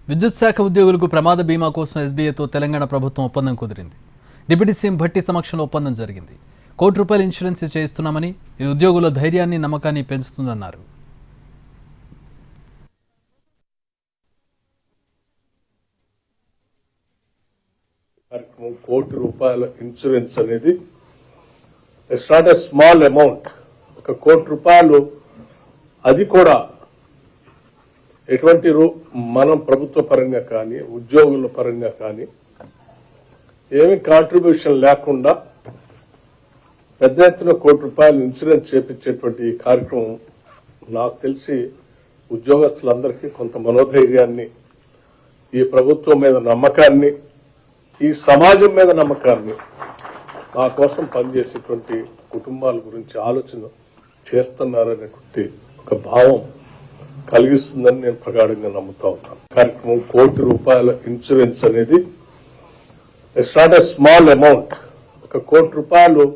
విద్యుత్ శాఖ ఉద్యోగులకు ప్రమాద బీమా కోసం ఎస్బీఐతో తెలంగాణ ప్రభుత్వం ఒప్పందం కుదిరింది. డిప్యూటీ సీఎం భట్టి సమక్షంలో ఒప్పందం జరిగింది. ₹1 కోటి ఇన్సూరెన్స్ చేయిస్తున్నామని, ఇది ఉద్యోగుల ధైర్యాన్ని, నమ్మకాన్ని పెంచుతుందన్నారు. ₹1 కోటి ఇన్సూరెన్స్ అనేది it's not a small amount. ₹1 కోటి అది కూడా ఎటువంటి మనం ప్రభుత్వ పరంగా కానీ ఉద్యోగుల పరంగా కానీ ఏమి కాంట్రిబ్యూషన్ లేకుండా పెద్ద ఎత్తున ₹1 కోటి ఇన్సూరెన్స్ చేపించేటువంటి ఈ కార్యక్రమం నాకు తెలిసి ఉద్యోగస్తులందరికీ కొంత మనోధైర్యాన్ని, ఈ ప్రభుత్వం మీద నమ్మకాన్ని, ఈ సమాజం మీద నమ్మకాన్ని, మా కోసం పనిచేసేటువంటి కుటుంబాల గురించి ఆలోచన చేస్తున్నారనేటువంటి ఒక భావం కలిగిస్తుందని నేను ప్రగాఢంగా నమ్ముతా ఉన్నాను. కార్యక్రమం ₹1 కోటి ఇన్సూరెన్స్ అనేది it's not a small amount. ₹1 కోటి